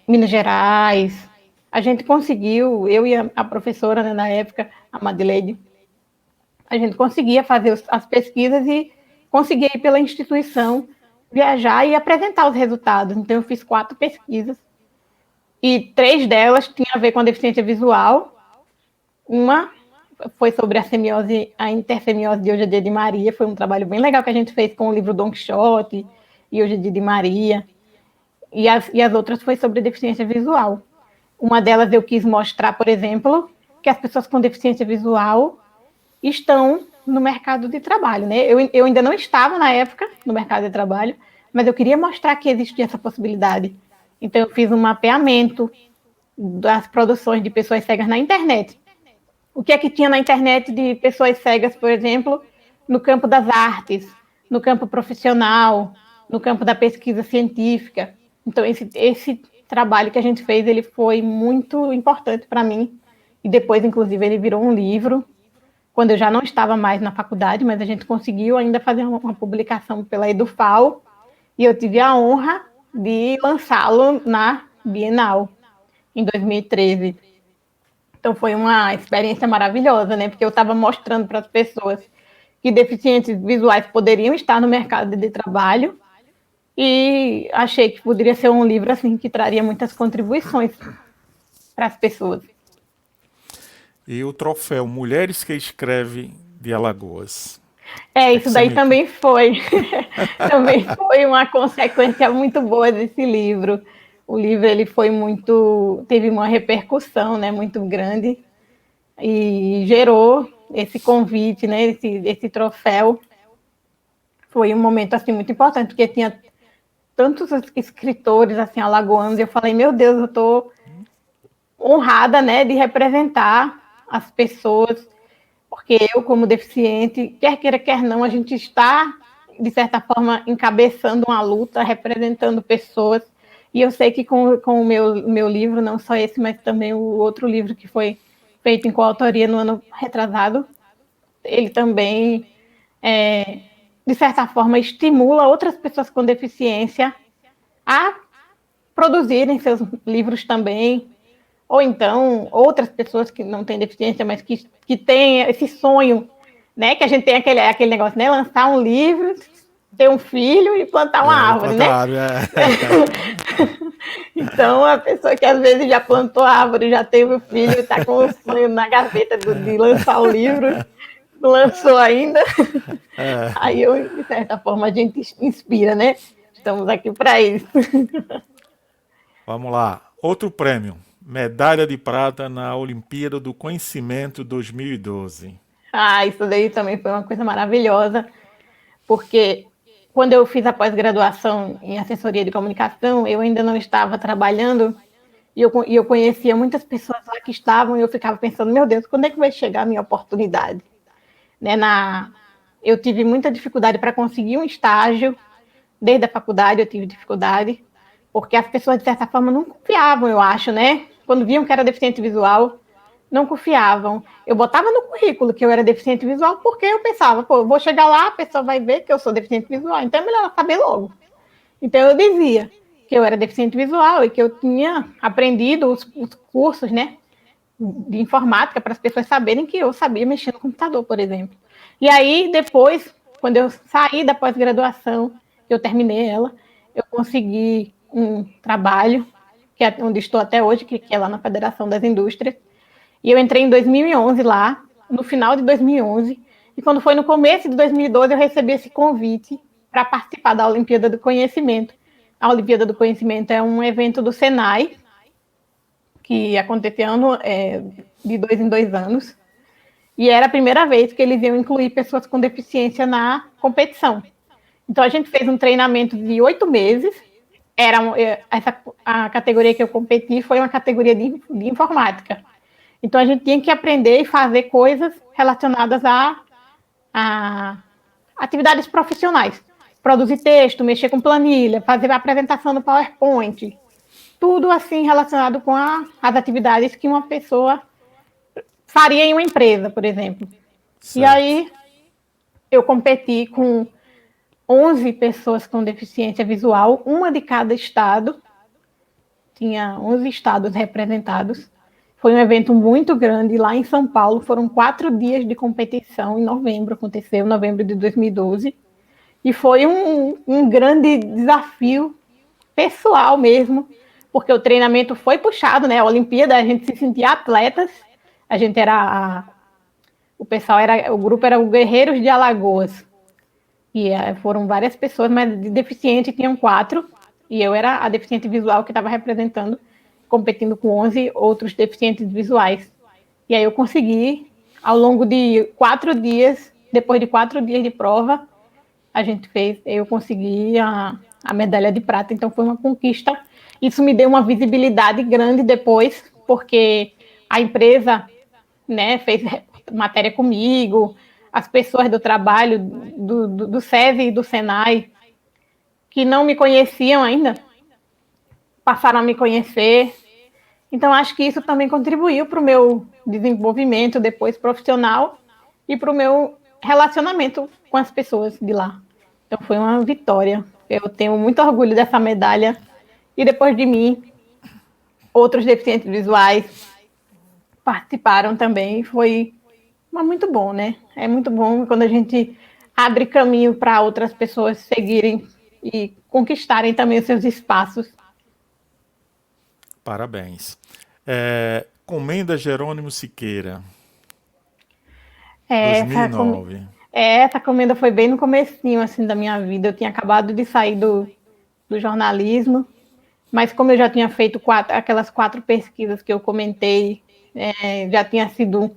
Minas Gerais. A gente conseguiu, eu e a professora, né, na época, a Madileide, a gente conseguia fazer as pesquisas e conseguia ir pela instituição viajar e apresentar os resultados. Então, eu fiz 4 pesquisas, e 3 delas tinham a ver com a deficiência visual. Uma foi sobre a intersemiose de Hoje é Dia de Maria, foi um trabalho bem legal que a gente fez com o livro Don Quixote e Hoje é Dia de Maria, e as outras foi sobre deficiência visual. Uma delas eu quis mostrar, por exemplo, que as pessoas com deficiência visual estão no mercado de trabalho, né? Eu ainda não estava na época no mercado de trabalho, mas eu queria mostrar que existia essa possibilidade. Então eu fiz um mapeamento das produções de pessoas cegas na internet. O que é que tinha na internet de pessoas cegas, por exemplo, no campo das artes, no campo profissional, no campo da pesquisa científica. Então esse trabalho que a gente fez, ele foi muito importante para mim, e depois, inclusive, ele virou um livro, quando eu já não estava mais na faculdade, mas a gente conseguiu ainda fazer uma publicação pela Edufal, e eu tive a honra de lançá-lo na Bienal, em 2013. Então foi uma experiência maravilhosa, né? Porque eu estava mostrando para as pessoas que deficientes visuais poderiam estar no mercado de trabalho, e achei que poderia ser um livro assim que traria muitas contribuições para as pessoas. E o troféu Mulheres que Escrevem de Alagoas. Isso daí também foi. Também foi uma consequência muito boa desse livro. O livro ele teve uma repercussão, né, muito grande, e gerou esse convite, né, esse troféu. Foi um momento assim muito importante, porque tinha tantos escritores assim alagoanos, e eu falei, meu Deus, eu estou honrada, né, de representar as pessoas, porque eu, como deficiente, quer queira, quer não, a gente está, de certa forma, encabeçando uma luta, representando pessoas, e eu sei que com o meu livro, não só esse, mas também o outro livro que foi feito em coautoria no ano retrasado, ele também, de certa forma, estimula outras pessoas com deficiência a produzirem seus livros também, ou então outras pessoas que não têm deficiência, mas que têm esse sonho, né? Que a gente tem aquele negócio, né? Lançar um livro, ter um filho e plantar uma árvore, né? Então, a pessoa que às vezes já plantou a árvore, já teve um filho, está com o sonho na gaveta de lançar o livro, não lançou ainda. Aí, de certa forma, a gente inspira, né? Estamos aqui para isso. Vamos lá. Outro prêmio. Medalha de prata na Olimpíada do Conhecimento 2012. Isso daí também foi uma coisa maravilhosa, porque quando eu fiz a pós-graduação em assessoria de comunicação, eu ainda não estava trabalhando, e eu conhecia muitas pessoas lá que estavam, e eu ficava pensando, meu Deus, quando é que vai chegar a minha oportunidade? Né, eu tive muita dificuldade para conseguir um estágio, desde a faculdade eu tive dificuldade, porque as pessoas, de certa forma, não confiavam, eu acho, né? Quando viam que era deficiente visual, não confiavam. Eu botava no currículo que eu era deficiente visual, porque eu pensava, eu vou chegar lá, a pessoa vai ver que eu sou deficiente visual, então é melhor saber logo. Então eu dizia que eu era deficiente visual e que eu tinha aprendido os cursos, né, de informática, para as pessoas saberem que eu sabia mexer no computador, por exemplo. E aí, depois, quando eu saí da pós-graduação, eu terminei ela, eu consegui um trabalho, que é onde estou até hoje, que é lá na Federação das Indústrias, e eu entrei em 2011 lá, no final de 2011, e quando foi no começo de 2012, eu recebi esse convite para participar da Olimpíada do Conhecimento. A Olimpíada do Conhecimento é um evento do Senai, que acontecia de 2 em 2 anos, e era a primeira vez que eles iam incluir pessoas com deficiência na competição. Então, a gente fez um treinamento de 8 meses, a categoria que eu competi foi uma categoria de informática. Então, a gente tinha que aprender e fazer coisas relacionadas a atividades profissionais. Produzir texto, mexer com planilha, fazer a apresentação no PowerPoint. Tudo assim relacionado com as atividades que uma pessoa faria em uma empresa, por exemplo. Certo. E aí, eu competi com 11 pessoas com deficiência visual, uma de cada estado. Tinha 11 estados representados. Foi um evento muito grande lá em São Paulo. Foram 4 dias de competição em novembro, aconteceu em novembro de 2012. E foi um grande desafio pessoal mesmo, porque o treinamento foi puxado, né? A Olimpíada, a gente se sentia atletas, a gente era o grupo era o Guerreiros de Alagoas. E foram várias pessoas, mas de deficiente tinham 4, e eu era a deficiente visual que estava representando, competindo com 11 outros deficientes visuais. E aí eu consegui, ao longo de 4 dias, depois de 4 dias de prova, eu consegui a medalha de prata, então foi uma conquista. Isso me deu uma visibilidade grande depois, porque a empresa, né, fez matéria comigo, as pessoas do trabalho, do SESI e do Senai, que não me conheciam ainda, passaram a me conhecer. Então, acho que isso também contribuiu para o meu desenvolvimento depois profissional e para o meu relacionamento com as pessoas de lá. Então, foi uma vitória. Eu tenho muito orgulho dessa medalha. E depois de mim, outros deficientes visuais participaram também. Foi muito bom, né? É muito bom quando a gente abre caminho para outras pessoas seguirem e conquistarem também os seus espaços. Parabéns. Comenda Jerônimo Siqueira, É, 2009. essa comenda foi bem no comecinho assim, da minha vida. Eu tinha acabado de sair do jornalismo, mas como eu já tinha feito aquelas 4 pesquisas que eu comentei, já tinha sido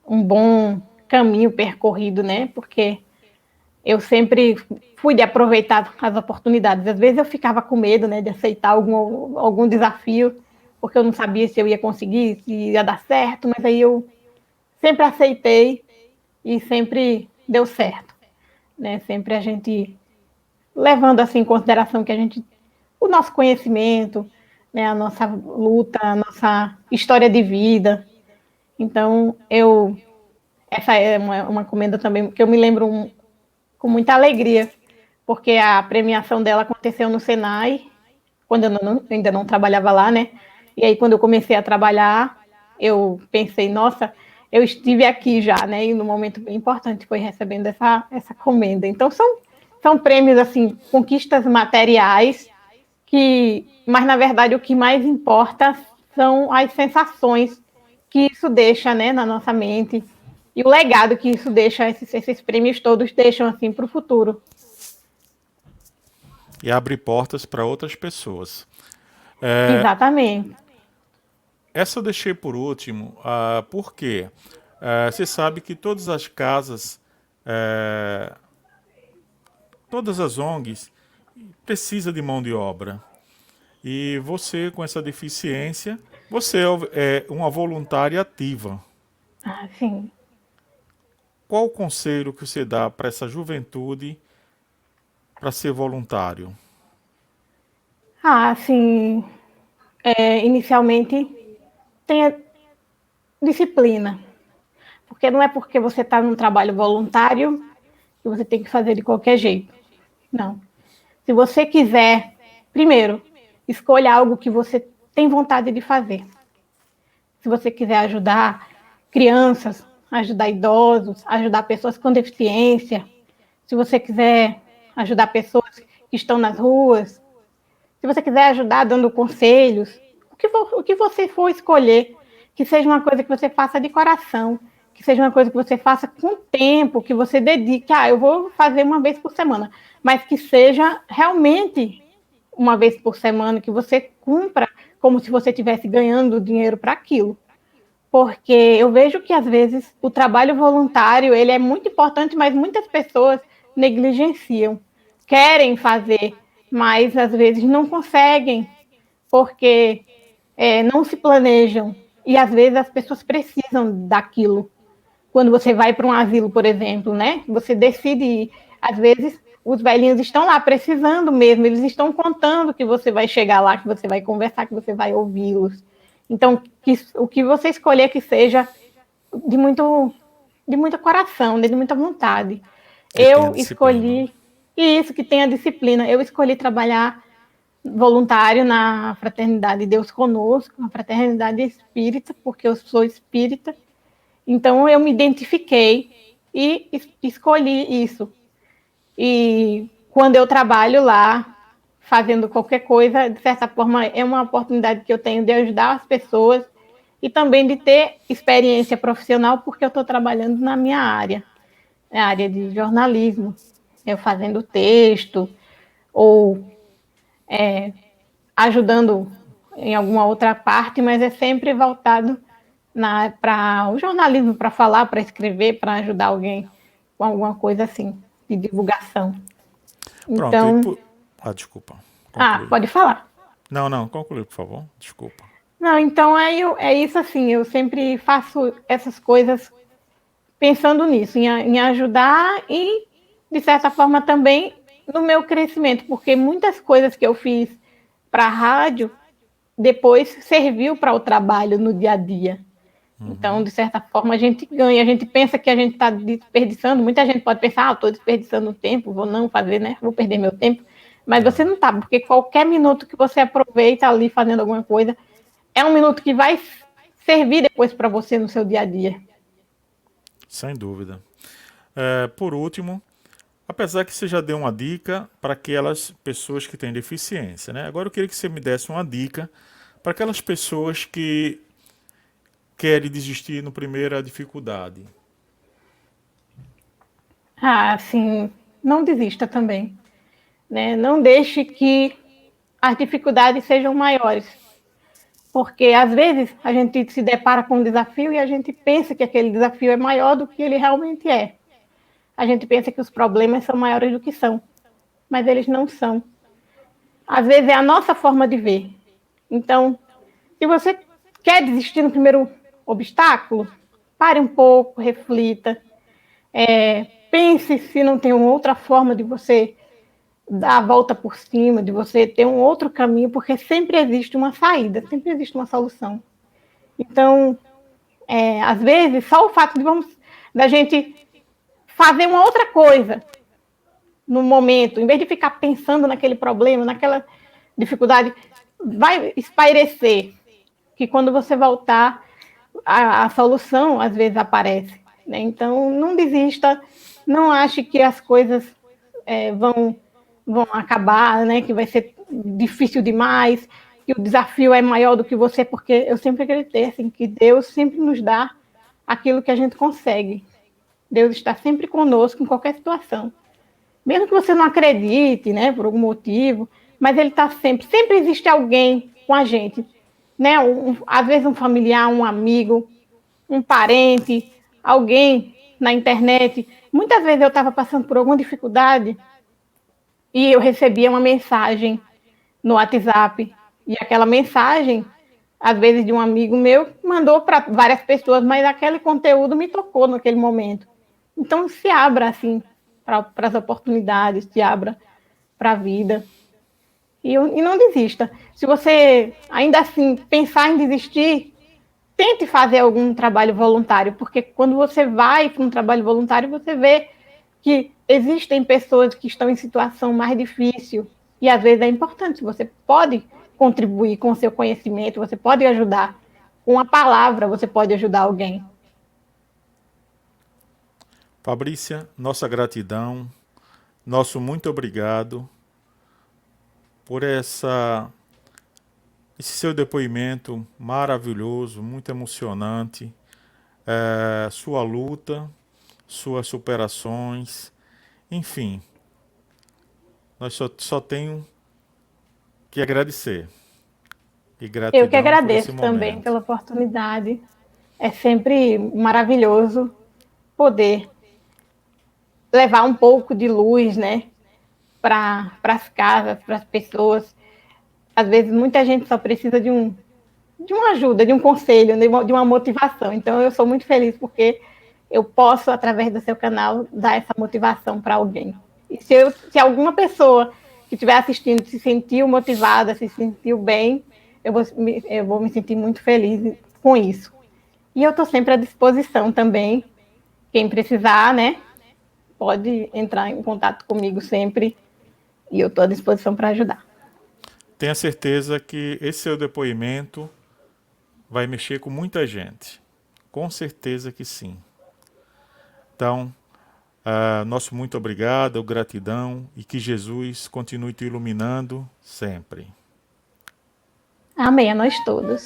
um bom caminho percorrido, né? Porque eu sempre fui de aproveitar as oportunidades. Às vezes eu ficava com medo, né, de aceitar algum desafio, porque eu não sabia se eu ia conseguir, se ia dar certo, mas aí eu sempre aceitei e sempre deu certo, né? Sempre a gente levando assim em consideração que o nosso conhecimento, né, a nossa luta, a nossa história de vida. Então, essa é uma comenda também que eu me lembro com muita alegria, porque a premiação dela aconteceu no Senai, quando eu ainda não trabalhava lá, né? E aí, quando eu comecei a trabalhar, eu pensei, nossa, eu estive aqui já, né? E no momento bem importante foi recebendo essa comenda. Então, são prêmios, assim, conquistas materiais, mas, na verdade, o que mais importa são as sensações que isso deixa, né, na nossa mente, e o legado que isso deixa, esses prêmios todos deixam, assim, para o futuro. E abre portas para outras pessoas. Exatamente. Essa eu deixei por último, porque você sabe que todas as casas, todas as ONGs, precisa de mão de obra. E você, com essa deficiência, você é uma voluntária ativa. Sim. Qual o conselho que você dá para essa juventude para ser voluntário? Assim, inicialmente, tenha disciplina. Porque não é porque você está num trabalho voluntário que você tem que fazer de qualquer jeito. Não. Se você quiser, primeiro, escolha algo que você tem vontade de fazer. Se você quiser ajudar crianças, ajudar idosos, ajudar pessoas com deficiência, se você quiser ajudar pessoas que estão nas ruas, se você quiser ajudar dando conselhos, o que você for escolher, que seja uma coisa que você faça de coração, que seja uma coisa que você faça com tempo, que você dedique, eu vou fazer uma vez por semana, mas que seja realmente uma vez por semana, que você cumpra como se você estivesse ganhando dinheiro para aquilo. Porque eu vejo que, às vezes, o trabalho voluntário, ele é muito importante, mas muitas pessoas negligenciam. Querem fazer, mas, às vezes, não conseguem, porque não se planejam. E, às vezes, as pessoas precisam daquilo. Quando você vai para um asilo, por exemplo, né? Você decide ir. Às vezes, os velhinhos estão lá precisando mesmo, eles estão contando que você vai chegar lá, que você vai conversar, que você vai ouvi-los. Então, o que você escolher que seja de muito coração, de muita vontade. Eu escolhi isso, que tenha disciplina. Eu escolhi trabalhar voluntário na Fraternidade Deus Conosco, na Fraternidade Espírita, porque eu sou espírita. Então, eu me identifiquei e escolhi isso. E quando eu trabalho lá, fazendo qualquer coisa, de certa forma, é uma oportunidade que eu tenho de ajudar as pessoas e também de ter experiência profissional, porque eu estou trabalhando na minha área, a área de jornalismo, eu fazendo texto ou ajudando em alguma outra parte, mas é sempre voltado para o jornalismo, para falar, para escrever, para ajudar alguém com alguma coisa assim, de divulgação. Pronto, Então, desculpa, conclui. pode falar. Não, conclui, por favor, desculpa. Não, então é isso assim, eu sempre faço essas coisas pensando nisso, em ajudar e, de certa forma, também no meu crescimento, porque muitas coisas que eu fiz para a rádio depois serviu para o trabalho no dia a dia. Então, de certa forma, a gente ganha. A gente pensa que a gente está desperdiçando. Muita gente pode pensar, estou desperdiçando tempo, vou não fazer, né? Vou perder meu tempo. Mas você não está, porque qualquer minuto que você aproveita ali fazendo alguma coisa, é um minuto que vai servir depois para você no seu dia a dia. Sem dúvida. Por último, apesar que você já deu uma dica para aquelas pessoas que têm deficiência, né? Agora eu queria que você me desse uma dica para aquelas pessoas que querem desistir no primeira dificuldade. Assim, não desista também, né? Não deixe que as dificuldades sejam maiores, porque às vezes a gente se depara com um desafio e a gente pensa que aquele desafio é maior do que ele realmente é. A gente pensa que os problemas são maiores do que são, mas eles não são. Às vezes é a nossa forma de ver. Então, se você quer desistir no primeiro obstáculo, pare um pouco, reflita, pense se não tem uma outra forma de você dar a volta por cima, de você ter um outro caminho, porque sempre existe uma saída, sempre existe uma solução. Então, às vezes, só o fato da gente fazer uma outra coisa no momento, em vez de ficar pensando naquele problema, naquela dificuldade, vai espairecer, que quando você voltar, a solução às vezes aparece. Né? Então, não desista, não ache que as coisas vão acabar, né? Que vai ser difícil demais, que o desafio é maior do que você, porque eu sempre acreditei assim, que Deus sempre nos dá aquilo que a gente consegue. Deus está sempre conosco em qualquer situação. Mesmo que você não acredite, né, por algum motivo, mas Ele está sempre. Sempre existe alguém com a gente. Né? Às vezes um familiar, um amigo, um parente, alguém na internet. Muitas vezes eu estava passando por alguma dificuldade e eu recebia uma mensagem no WhatsApp. E aquela mensagem, às vezes de um amigo meu, mandou para várias pessoas, mas aquele conteúdo me tocou naquele momento. Então, se abra, assim, para as oportunidades, se abra para a vida. E não desista. Se você, ainda assim, pensar em desistir, tente fazer algum trabalho voluntário, porque quando você vai para um trabalho voluntário, você vê que existem pessoas que estão em situação mais difícil e às vezes é importante. Você pode contribuir com o seu conhecimento, você pode ajudar. Com uma palavra, você pode ajudar alguém. Fabrícia, nossa gratidão, nosso muito obrigado por esse seu depoimento maravilhoso, muito emocionante, sua luta, suas superações, enfim, nós só tenho que agradecer. E gratidão Eu que agradeço por esse também momento. pela oportunidade. É sempre maravilhoso poder levar um pouco de luz, né, para as casas, para as pessoas. Às vezes, muita gente só precisa de uma ajuda, de um conselho, de uma motivação. Então, eu sou muito feliz porque eu posso, através do seu canal, dar essa motivação para alguém. E se alguma pessoa que estiver assistindo se sentiu motivada, se sentiu bem, eu vou me sentir muito feliz com isso. E eu estou sempre à disposição também. Quem precisar, né, pode entrar em contato comigo sempre. E eu estou à disposição para ajudar. Tenha certeza que esse seu depoimento vai mexer com muita gente. Com certeza que sim. Então, Nosso muito obrigado, gratidão e que Jesus continue te iluminando sempre. Amém, a nós todos.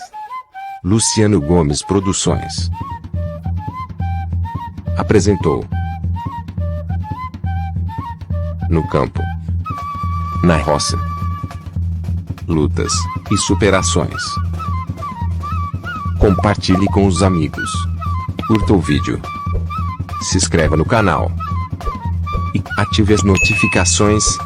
Luciano Gomes Produções apresentou No Campo, na Roça, lutas e superações. Compartilhe com os amigos. Curta o vídeo. Se inscreva no canal e ative as notificações